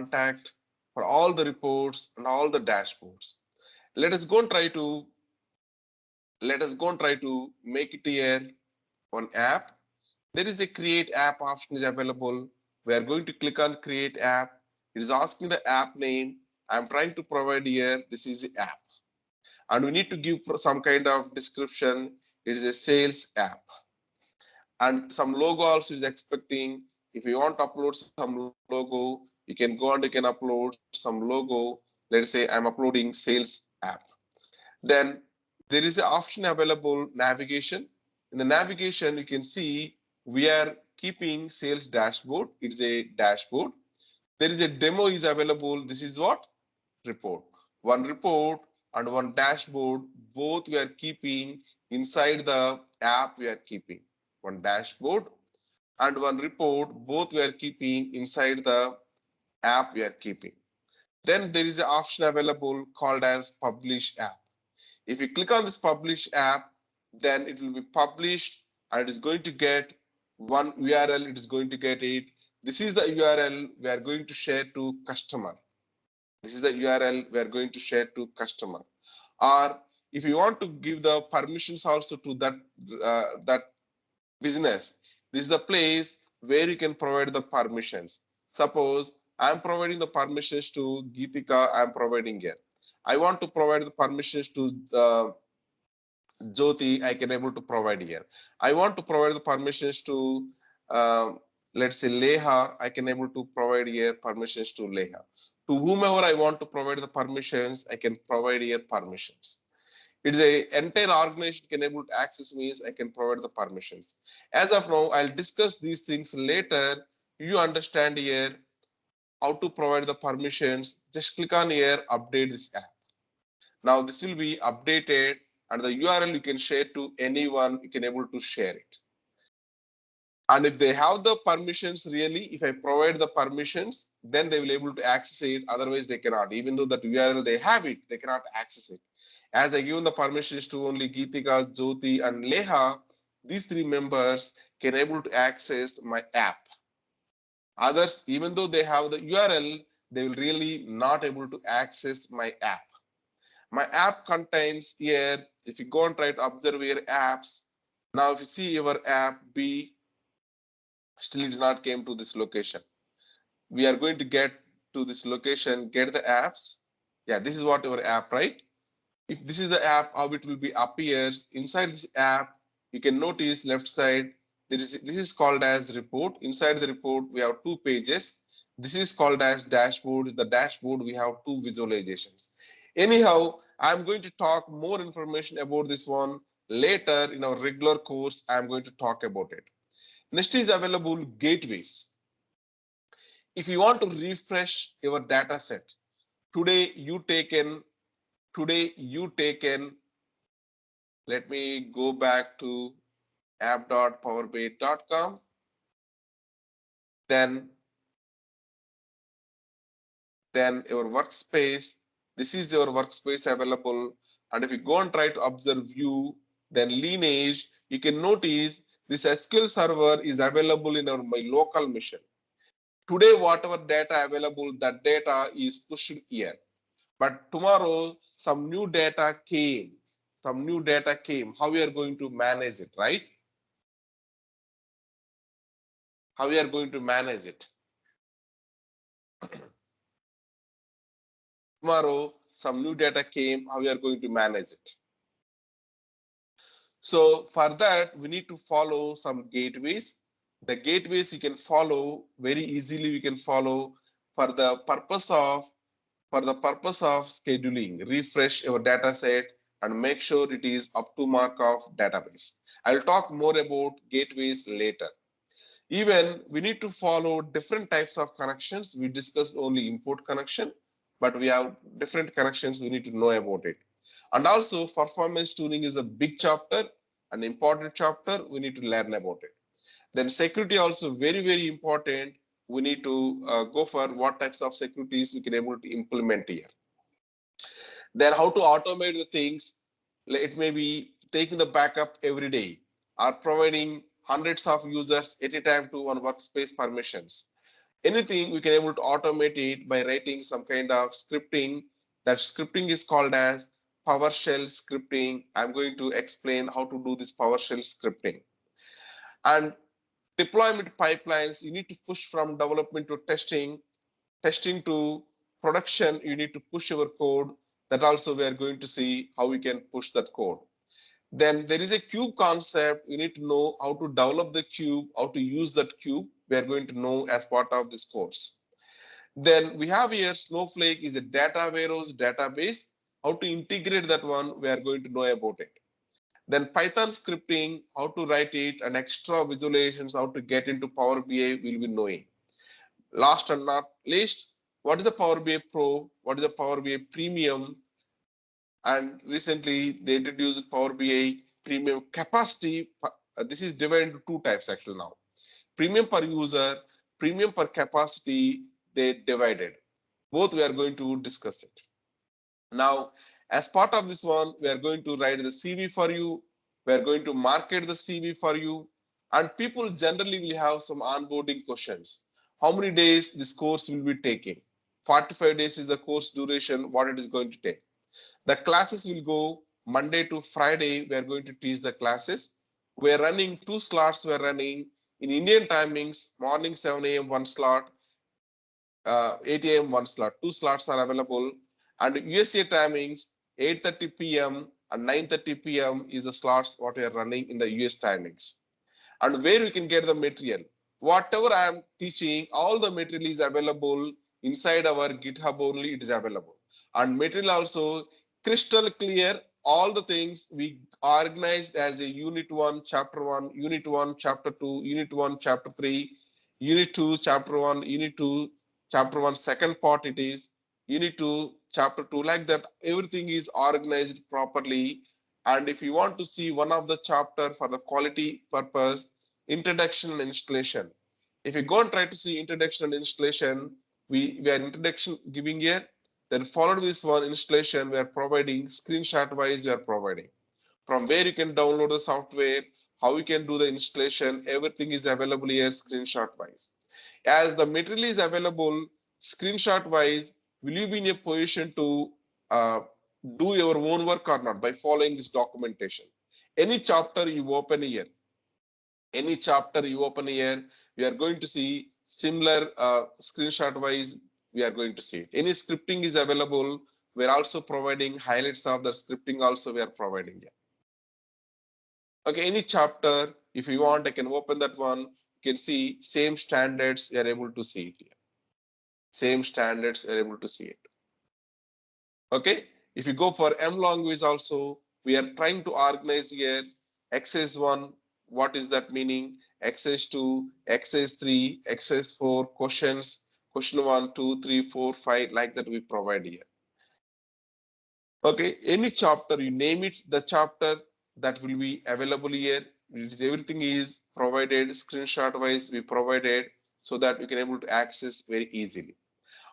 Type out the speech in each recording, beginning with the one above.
contact for all the reports and all the dashboards. Let us go and try to make it here on app. There is a create app option is available. We are going to click on create app. It is asking the app name. I'm trying to provide here. This is the app. And we need to give some kind of description. It is a sales app. And some logo also is expecting. If you want to upload some logo, you can go and you can upload some logo. Let's say I'm uploading sales app. Then there is an option available navigation. In the navigation, you can see we are keeping sales dashboard. It is a dashboard. There is a demo is available. This is what? Report. One report and one dashboard. Both we are keeping inside the app we are keeping. One dashboard and one report. Both we are keeping inside the app we are keeping. Then there is an option available called as publish app. If you click on this publish app, then it will be published and it is going to get one URL. It is going to get it. This is the URL we are going to share to customer. This is the URL we are going to share to customer. Or if you want to give the permissions also to that business, this is the place where you can provide the permissions. Suppose I'm providing the permissions to Geetika. I'm providing here. I want to provide the permissions to Jyoti. I can able to provide here. I want to provide the permissions to let's say Leha. I can able to provide here permissions to Leha. To whomever I want to provide the permissions, I can provide here permissions. It's a entire organization can able to access means I can provide the permissions. As of now, I'll discuss these things later. You understand here how to provide the permissions. Just click on here, update this app. Now this will be updated and the URL you can share to anyone, you can able to share it. And if they have the permissions really, if I provide the permissions, then they will be able to access it. Otherwise they cannot. Even though that URL they have it, they cannot access it. As I given the permissions to only Geetika, Jyoti and Leha, these three members can able to access my app. Others, even though they have the URL, they will really not able to access my app. My app contains here, if you go and try to observe your apps, now if you see your app B, still it is not came to this location. We are going to get to this location, get the apps. Yeah, this is what your app, right? If this is the app, how it will be appears inside this app, you can notice left side, this is called as report. Inside the report, we have two pages. This is called as dashboard. The dashboard, we have two visualizations. Anyhow, I'm going to talk more information about this one later in our regular course. I'm going to talk about it. Next is available gateways. If you want to refresh your data set, today you taken, let me go back to app.powerbay.com. Then your workspace, this is your workspace available. And if you go and try to observe view, then lineage, you can notice this SQL server is available in my local machine. Today, whatever data available, that data is pushed here. But tomorrow, some new data came. How we are going to manage it, right? How we are going to manage it? Tomorrow, some new data came. How we are going to manage it? So for that, we need to follow some gateways. The gateways you can follow very easily. We can follow for the purpose of scheduling. Refresh your data set and make sure it is up to mark of database. I'll talk more about gateways later. Even we need to follow different types of connections. We discussed only import connection, but we have different connections. We need to know about it. And also performance tuning is a big chapter, an important chapter. We need to learn about it. Then security also very, very important. We need to go for what types of securities we can able to implement here. Then how to automate the things. It may be taking the backup every day or providing hundreds of users at a time to one workspace permissions. anything we can able to automate it by writing some kind of scripting. That scripting is called as PowerShell scripting. I'm going to explain how to do this PowerShell scripting. And deployment pipelines, you need to push from development to testing, testing to production, you need to push your code. That also we are going to see how we can push that code. Then there is a cube concept. You need to know how to develop the cube, how to use that cube. We are going to know as part of this course. Then we have here Snowflake is a data warehouse database. How to integrate that one, we are going to know about it. Then Python scripting, how to write it, and extra visualizations, how to get into Power BI, we'll be knowing. Last and not least, what is the Power BI Pro? What is the Power BI Premium? And recently they introduced Power BI Premium Capacity. This is divided into two types actually now. Premium per user, premium per capacity, they divided. Both we are going to discuss it. Now, as part of this one, we are going to write the CV for you. We are going to market the CV for you. And people generally will have some onboarding questions. How many days this course will be taking? 45 days is the course duration, what it is going to take. The classes will go Monday to Friday. We are going to teach the classes. We are running two slots. We are running in Indian timings, morning 7 a.m. one slot, 8 a.m. one slot. Two slots are available. And USA timings, 8:30 p.m. and 9:30 p.m. is the slots what we are running in the US timings. And where we can get the material. Whatever I am teaching, all the material is available inside our GitHub only, it is available. And material also crystal clear, all the things we organized as a unit 1, chapter 1, unit 1, chapter 2, unit 1, chapter 3, unit 2, chapter 1, unit 2, chapter 1, second part it is, unit 2, chapter 2, like that, everything is organized properly. And if you want to see one of the chapter for the quality purpose, introduction and installation. If you go and try to see introduction and installation, we are introduction giving here, then followed with this one installation, we are providing screenshot wise, we are providing. From where you can download the software, how you can do the installation, everything is available here screenshot wise. As the material is available screenshot wise, will you be in a position to do your own work or not by following this documentation? Any chapter you open here, any chapter you open here, we are going to see similar screenshot wise, we are going to see it. Any scripting is available. We're also providing highlights of the scripting also we are providing here. Okay, any chapter, if you want, I can open that one. You can see same standards, you are able to see it here. Same standards, you are able to see it. Okay, if you go for M language also, we are trying to organize here exercise 1, what is that meaning? Exercise 2, exercise 3, exercise 4, questions, question 1, 2, 3, 4, 5, like that we provide here. Okay, any chapter, you name it, the chapter that will be available here. It is, everything is provided, screenshot wise we provided so that you can able to access very easily.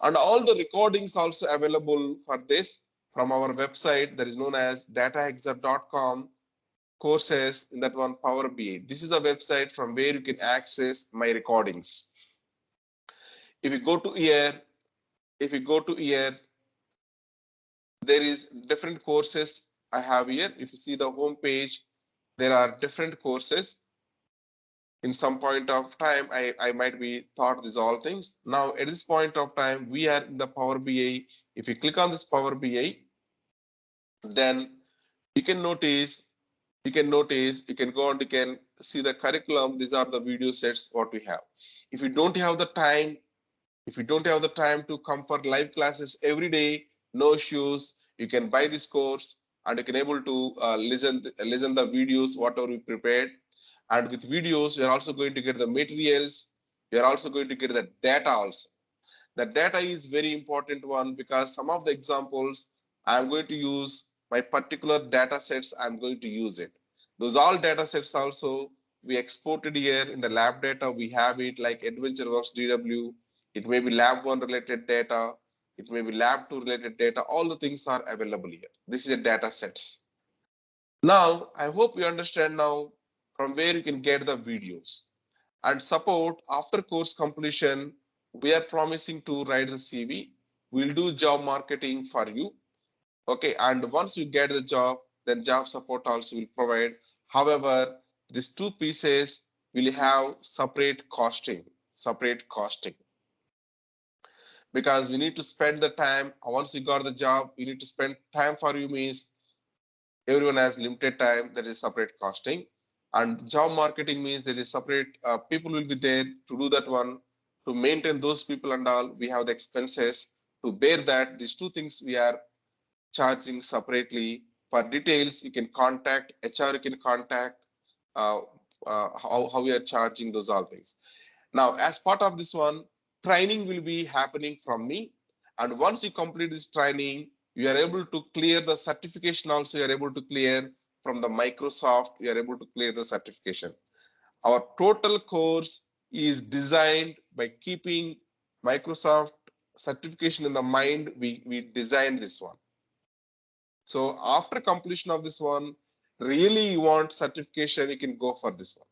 And all the recordings also available for this from our website that is known as dataexer.com courses, in that one Power BI. This is a website from where you can access my recordings. If you go to here, there is different courses I have here. If you see the home page, there are different courses. In some point of time, I might be taught these all things. Now at this point of time, we are in the Power BI. If you click on this Power BI, then you can notice, you can go and you can see the curriculum. These are the video sets what we have. If you don't have the time, to come for live classes every day, no issues. You can buy this course and you can able to listen the videos whatever we prepared. And with videos, you're also going to get the materials. You're also going to get the data also. The data is very important one because some of the examples I'm going to use my particular data sets, I'm going to use it. Those all data sets also we exported here in the lab data. We have it like AdventureWorks DW. It may be lab 1 related data. It may be lab 2 related data. All the things are available here. This is a data sets. Now, I hope you understand now from where you can get the videos. And support after course completion, we are promising to write the CV. We'll do job marketing for you. Okay, and once you get the job, then job support also will provide. However, these two pieces will have separate costing, because we need to spend the time. Once you got the job, we need to spend time for you, means everyone has limited time, that is separate costing. And job marketing means there is separate people will be there to do that one, to maintain those people and all. We have the expenses to bear that. These two things we are charging separately. For details, you can contact HR, you can contact uh, how we are charging those all things. Now, as part of this one, training will be happening from me. And once you complete this training, you are able to clear the certification also. You are able to clear from the Microsoft, you are able to clear the certification. Our total course is designed by keeping Microsoft certification in the mind. We designed this one. So after completion of this one, really you want certification, you can go for this one.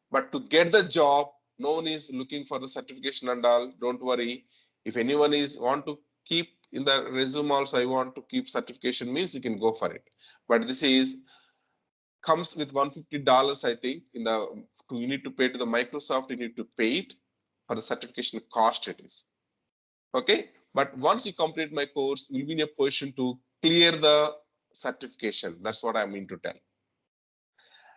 But to get the job, no one is looking for the certification and all. Don't worry. If anyone is want to keep in the resume also, I want to keep certification, means you can go for it. But this is comes with $150, I think. You need to pay to the Microsoft. You need to pay it for the certification cost it is. Okay. But once you complete my course, you'll be in a position to clear the certification. That's what I mean to tell.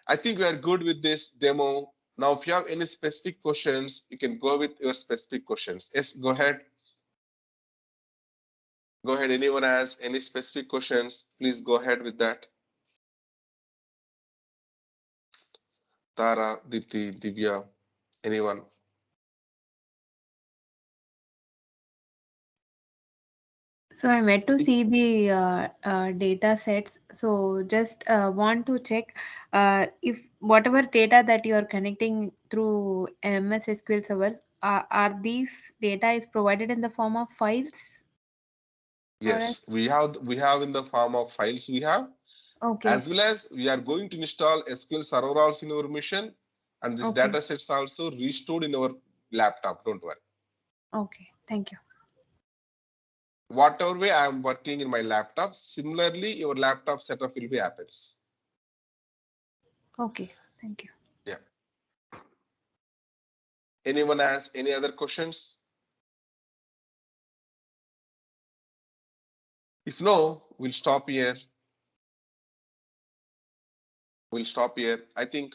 I think we are good with this demo. Now, if you have any specific questions, you can go with your specific questions. Yes, go ahead. Go ahead. Anyone has any specific questions, please go ahead with that. Tara, Deepti, Divya, anyone? So I'm yet to see the data sets. So just want to check if whatever data that you are connecting through MS SQL servers, are these data is provided in the form of files for Yes, us? we have in the form of files we have, Okay. as well as we are going to install SQL Server also in our machine, and this Okay. data sets also restored in our laptop. Don't worry. Okay. Thank you. Whatever way I am working in my laptop, similarly, your laptop setup will be happens. Okay. Thank you. Yeah. Anyone has any other questions? If no, we'll stop here. I think